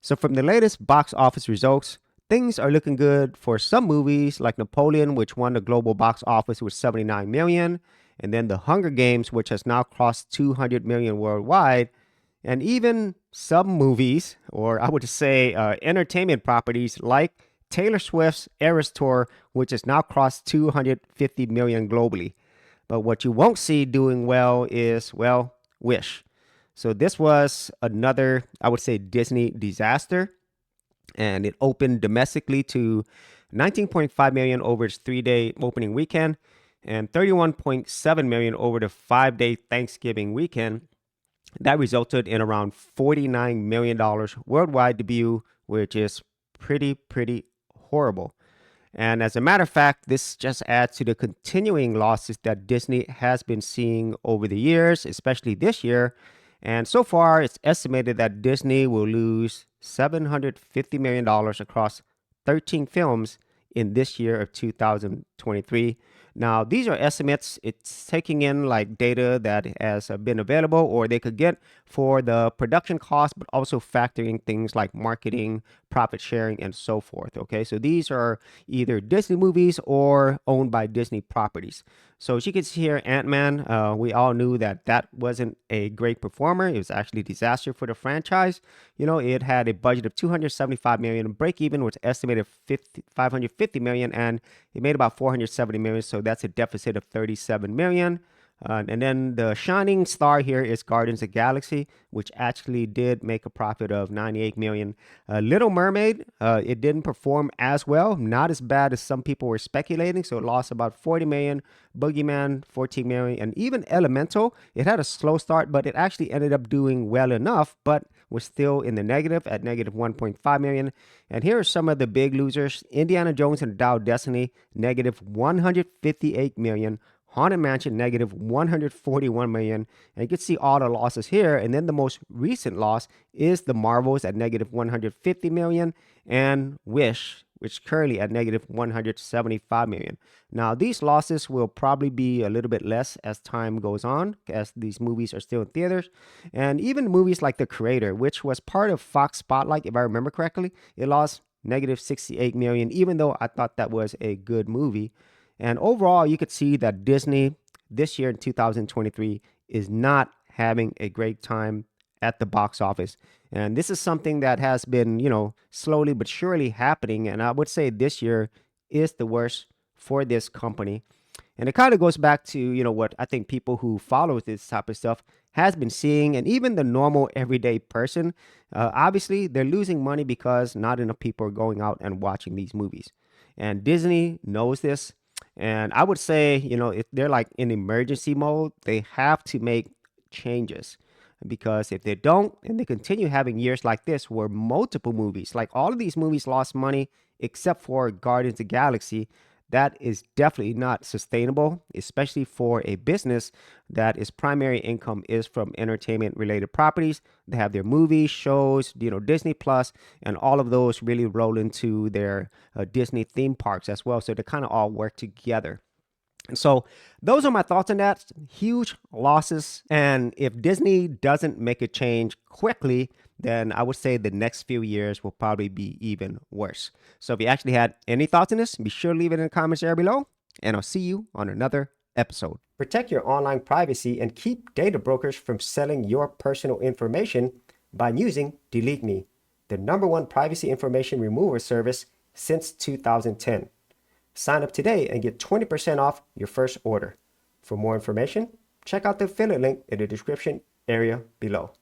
So from the latest box office results, things are looking good for some movies like Napoleon, which won the global box office with 79 million, and then The Hunger Games, which has now crossed 200 million worldwide, and even some movies, or I would say entertainment properties like Taylor Swift's Eras Tour, which has now crossed 250 million globally. But what you won't see doing well is, well, Wish. So this was another, I would say, Disney disaster, and it opened domestically to 19.5 million over its 3-day opening weekend and 31.7 million over the 5-day Thanksgiving weekend. That resulted in around $49 million worldwide debut, which is pretty horrible. And as a matter of fact, this just adds to the continuing losses that Disney has been seeing over the years, especially this year. And so far, it's estimated that Disney will lose $750 million across 13 films in this year of 2023. Now, these are estimates. It's taking in like data that has been available or they could get for the production cost, but also factoring things like marketing, profit sharing, and so forth. Okay, so these are either Disney movies or owned by Disney properties. So as you can see here, Ant-Man, we all knew that that wasn't a great performer. It was actually a disaster for the franchise. You know, it had a budget of 275 million, break even was estimated 550 million, and it made about 470 million. So that's a deficit of 37 million. And then the shining star here is Guardians of the Galaxy, which actually did make a profit of 98 million. Little Mermaid, it didn't perform as well, not as bad as some people were speculating. So it lost about 40 million. Boogeyman, 14 million. And even Elemental, it had a slow start, but it actually ended up doing well enough, but was still in the negative at negative 1.5 million. And here are some of the big losers. Indiana Jones and the Dial of Destiny, negative 158 million. Haunted Mansion, negative 141 million. And you can see all the losses here. And then the most recent loss is the Marvels at negative 150 million and Wish, which currently at negative 175 million. Now, these losses will probably be a little bit less as time goes on, as these movies are still in theaters. And even movies like The Creator, which was part of Fox Spotlight, if I remember correctly, it lost negative 68 million, even though I thought that was a good movie. And overall, you could see that Disney this year in 2023 is not having a great time at the box office. And this is something that has been, slowly but surely happening. And I would say this year is the worst for this company. And it kind of goes back to, what I think people who follow this type of stuff has been seeing. And even the normal everyday person, obviously, they're losing money because not enough people are going out and watching these movies. And Disney knows this. And I would say, if they're like in emergency mode, they have to make changes. Because if they don't, and they continue having years like this where multiple movies, like all of these movies lost money except for Guardians of the Galaxy, that is definitely not sustainable, especially for a business that its primary income is from entertainment related properties. They have their movies, shows, Disney Plus, and all of those really roll into their Disney theme parks as well. So they kind of all work together. And so those are my thoughts on that. Huge losses. And if Disney doesn't make a change quickly, then I would say the next few years will probably be even worse. So if you actually had any thoughts on this, be sure to leave it in the comments area below. And I'll see you on another episode. Protect your online privacy and keep data brokers from selling your personal information by using Delete Me, the #1 privacy information remover service since 2010. Sign up today and get 20% off your first order. For more information, check out the affiliate link in the description area below.